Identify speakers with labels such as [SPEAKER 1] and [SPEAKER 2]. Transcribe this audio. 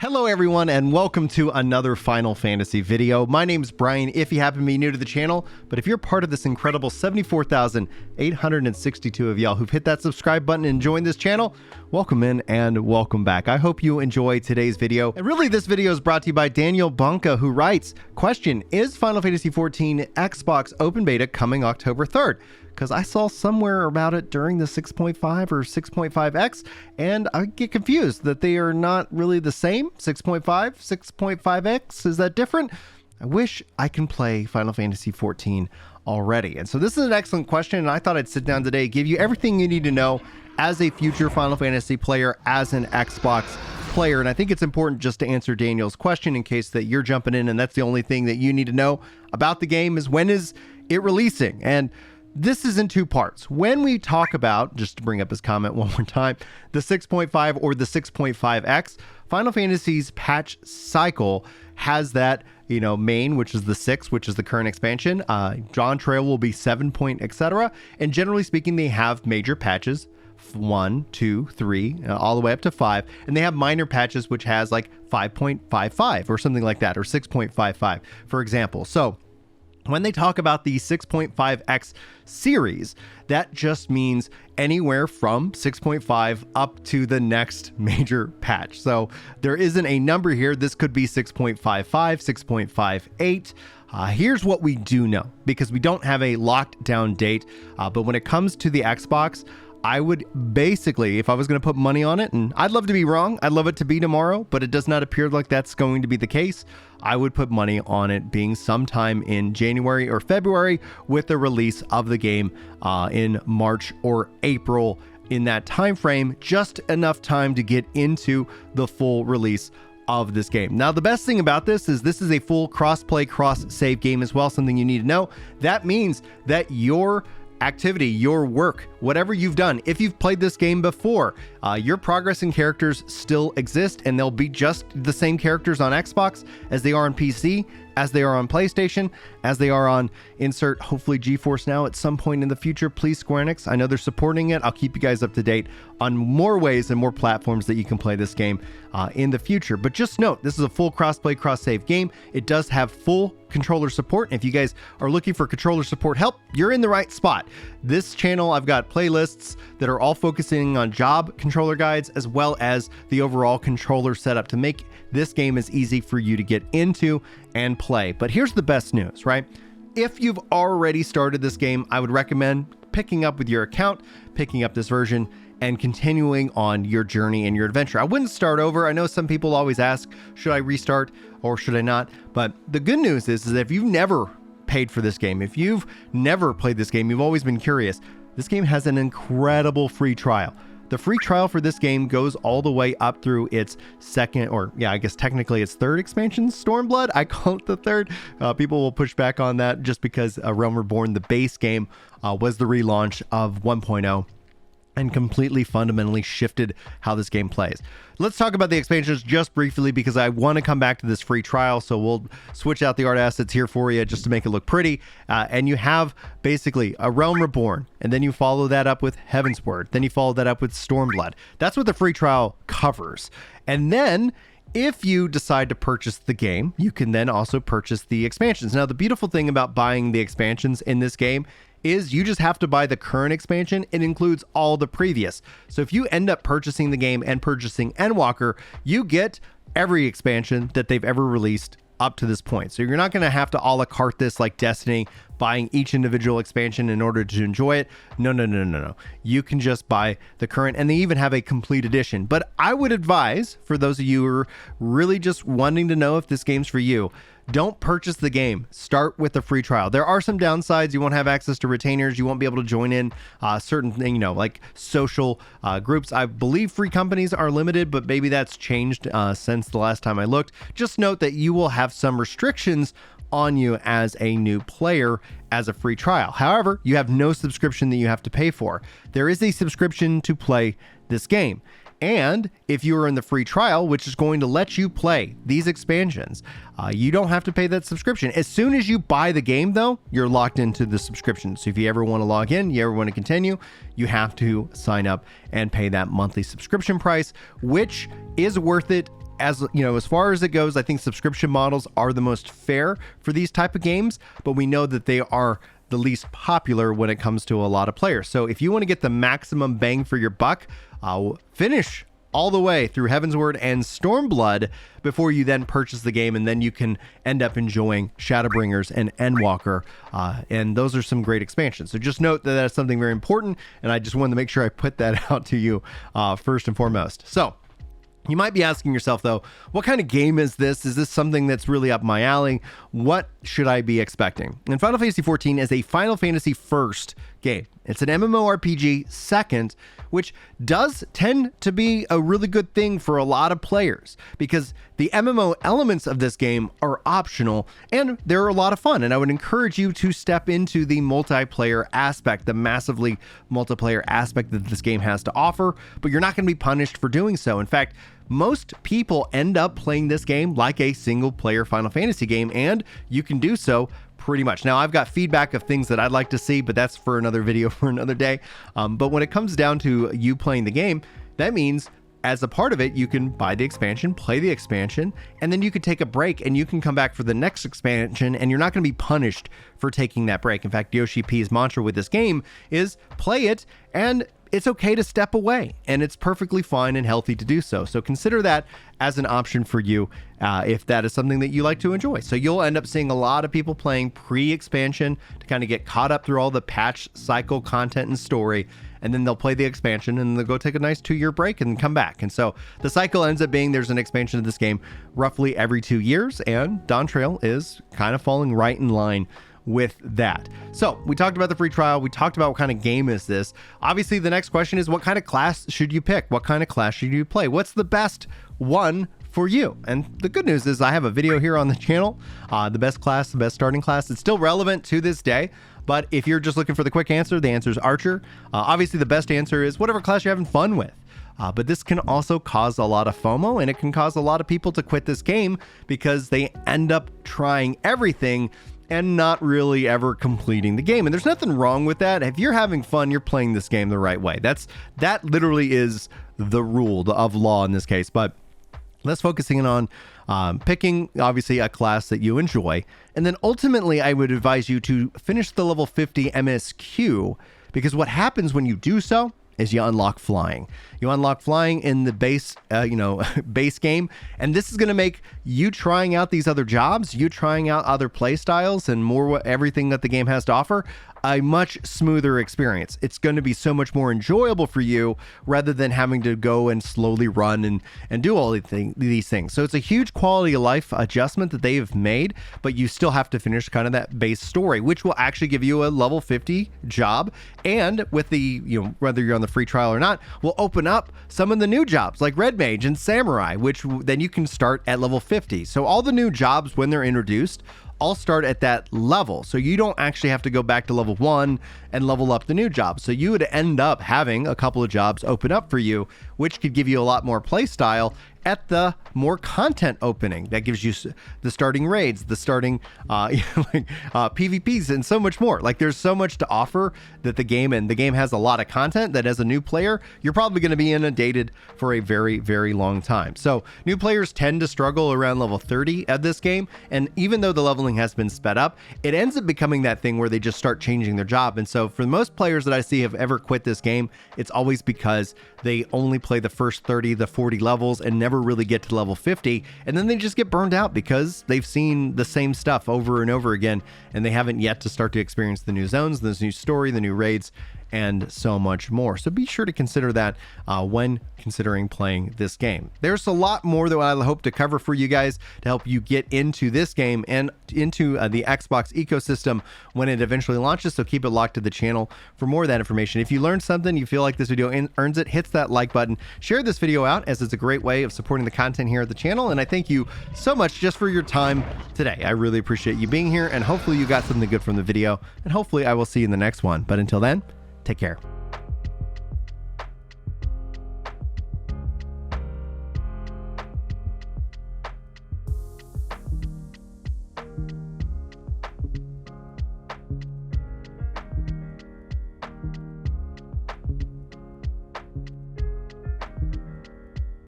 [SPEAKER 1] Hello everyone and welcome to another Final Fantasy video. My name's Brian if you happen to be new to the channel, but if you're part of this incredible 74,862 of y'all who've hit that subscribe button and joined this channel, welcome in and welcome back. I hope you enjoy today's video. And really this video is brought to you by Daniel Bunka, who writes, question, is Final Fantasy XIV Xbox Open Beta coming October 3rd? Because I saw somewhere about it during the 6.5 or 6.5X, and I get confused that they are not really the same. 6.5, 6.5X, is that different? I wish I can play Final Fantasy XIV already. And so this is an excellent question, and I thought I'd sit down today, give you everything you need to know as a future Final Fantasy player, as an Xbox player. And I think it's important just to answer Daniel's question in case that you're jumping in and that's the only thing that you need to know about the game is when is it releasing? And this is in two parts. When we talk about, just to bring up his comment one more time, the 6.5 or the 6.5X, Final Fantasy's patch cycle has that, main, which is the 6, which is the current expansion. Dawn Trail will be 7 point, etc. And generally speaking, they have major patches, 1, 2, 3, all the way up to 5. And they have minor patches, which has like 5.55 or something like that, or 6.55, for example. So when they talk about the 6.5X series, that just means anywhere from 6.5 up to the next major patch. So there isn't a number here. This could be 6.55, 6.58. Here's what we do know, because we don't have a locked down date. But when it comes to the Xbox, I would basically, if I was going to put money on it, and I'd love to be wrong, I'd love it to be tomorrow, but it does not appear like that's going to be the case. I would put money on it being sometime in January or February with the release of the game in March or April. In that time frame, just enough time to get into the full release of this game. Now, the best thing about this is a full cross-play, cross-save game as well, something you need to know. That means that your activity, your work, whatever you've done, if you've played this game before, your progress and characters still exist, and they'll be just the same characters on Xbox as they are on PC, as they are on PlayStation, as they are on insert, hopefully GeForce Now at some point in the future. Please, Square Enix, I know they're supporting it. I'll keep you guys up to date on more ways and more platforms that you can play this game in the future. But just note, this is a full cross-play, cross-save game. It does have full controller support. If you guys are looking for controller support help, you're in the right spot. This channel, I've got playlists that are all focusing on job controller guides, as well as the overall controller setup to make this game as easy for you to get into and play. But here's the best news, right? If you've already started this game, I would recommend picking up with your account, picking up this version, and continuing on your journey and your adventure. I wouldn't start over. I know some people always ask, should I restart or should I not? But the good news is that if you've never paid for this game, if you've never played this game, you've always been curious, this game has an incredible free trial. The free trial for this game goes all the way up through its second, or yeah, I guess technically its third expansion, Stormblood. I call it the third. People will push back on that just because Realm Reborn, the base game, was the relaunch of 1.0. and completely fundamentally shifted how this game plays. Let's talk about the expansions just briefly, because I want to come back to this free trial. So we'll switch out the art assets here for you just to make it look pretty. And you have basically a Realm Reborn, and then you follow that up with Heavensward. Then you follow that up with Stormblood. That's what the free trial covers. And then if you decide to purchase the game, you can then also purchase the expansions. Now, the beautiful thing about buying the expansions in this game is you just have to buy the current expansion. It includes all the previous. So if you end up purchasing the game and purchasing Endwalker, you get every expansion that they've ever released up to this point. So you're not going to have to a la carte this like Destiny, buying each individual expansion in order to enjoy it. No. You can just buy the current, and they even have a complete edition. But I would advise, for those of you who are really just wanting to know if this game's for you, don't purchase the game. Start with the free trial. There are some downsides. You won't have access to retainers. You won't be able to join in certain things, like social groups. I believe free companies are limited, but maybe that's changed since the last time I looked. Just note that you will have some restrictions on you as a new player as a free trial. However, you have no subscription that you have to pay for. There is a subscription to play this game. And if you are in the free trial, which is going to let you play these expansions, you don't have to pay that subscription. As soon as you buy the game, though, you're locked into the subscription. So if you ever want to log in, you ever want to continue, you have to sign up and pay that monthly subscription price, which is worth it as you know, as far as it goes, I think subscription models are the most fair for these type of games, but we know that they are the least popular when it comes to a lot of players. So if you want to get the maximum bang for your buck, finish all the way through Heavensward and Stormblood before you then purchase the game, and then you can end up enjoying Shadowbringers and Endwalker, and those are some great expansions. So just note that that's something very important, and I just wanted to make sure I put that out to you first and foremost. So you might be asking yourself, though, what kind of game is this? Is this something that's really up my alley? What should I be expecting? And Final Fantasy XIV is a Final Fantasy first game. It's an MMORPG second, which does tend to be a really good thing for a lot of players because the MMO elements of this game are optional and they're a lot of fun. And I would encourage you to step into the multiplayer aspect, the massively multiplayer aspect that this game has to offer, but you're not going to be punished for doing so. In fact, most people end up playing this game like a single player Final Fantasy game, and you can do so pretty much. Now, I've got feedback of things that I'd like to see, but that's for another video for another day. But when it comes down to you playing the game, that means as a part of it, you can buy the expansion, play the expansion, and then you could take a break and you can come back for the next expansion, and you're not going to be punished for taking that break. In fact, Yoshi P's mantra with this game is play it, and it's okay to step away, and it's perfectly fine and healthy to do so. So consider that as an option for you if that is something that you like to enjoy. So you'll end up seeing a lot of people playing pre-expansion to kind of get caught up through all the patch cycle content and story, and then they'll play the expansion and they'll go take a nice 2-year break and come back. And so the cycle ends up being there's an expansion of this game roughly every 2 years, and Dawn Trail is kind of falling right in line with that. So we talked about the free trial. We talked about what kind of game is this. Obviously, the next question is what kind of class should you pick? What kind of class should you play? What's the best one for you? And the good news is I have a video here on the channel, the best class, the best starting class. It's still relevant to this day. But if you're just looking for the quick answer, the answer is Archer. Obviously, the best answer is whatever class you're having fun with. But this can also cause a lot of FOMO, and it can cause a lot of people to quit this game because they end up trying everything and not really ever completing the game. And there's nothing wrong with that. If you're having fun, you're playing this game the right way. That literally is the rule of law in this case. But let's focus in on picking, obviously, a class that you enjoy. And then ultimately, I would advise you to finish the level 50 MSQ, because what happens when you do so is you unlock flying. You unlock flying in the base, base game. And this is going to make you trying out these other jobs, you trying out other play styles and more everything that the game has to offer, a much smoother experience. It's going to be so much more enjoyable for you rather than having to go and slowly run and do all these things. So it's a huge quality of life adjustment that they have made, but you still have to finish kind of that base story, which will actually give you a level 50 job. And with the, whether you're on the free trial or not, will open up some of the new jobs like Red Mage and Samurai, which then you can start at level 50. So all the new jobs, when they're introduced, all start at that level. So you don't actually have to go back to level 1 and level up the new job. So you would end up having a couple of jobs open up for you, which could give you a lot more play style at the more content opening. That gives you the starting raids, the starting PvPs, and so much more. Like, there's so much to offer that the game has a lot of content that as a new player, you're probably going to be inundated for a very, very long time. So new players tend to struggle around level 30 at this game. And even though the leveling has been sped up, it ends up becoming that thing where they just start changing their job. And so for most players that I see have ever quit this game, it's always because they only play the first 30 to 40 levels and never really get to level 50, and then they just get burned out because they've seen the same stuff over and over again, and they haven't yet to start to experience the new zones, the new story, the new raids, and so much more. So be sure to consider that when considering playing this game. There's a lot more that I hope to cover for you guys to help you get into this game and into the Xbox ecosystem when it eventually launches, so keep it locked to the channel for more of that information. If you learned something, you feel like this video earns it, hit that like button, share this video out, as it's a great way of supporting the content here at the channel, and I thank you so much just for your time today. I really appreciate you being here, and hopefully you got something good from the video, and hopefully I will see you in the next one. But until then, take care.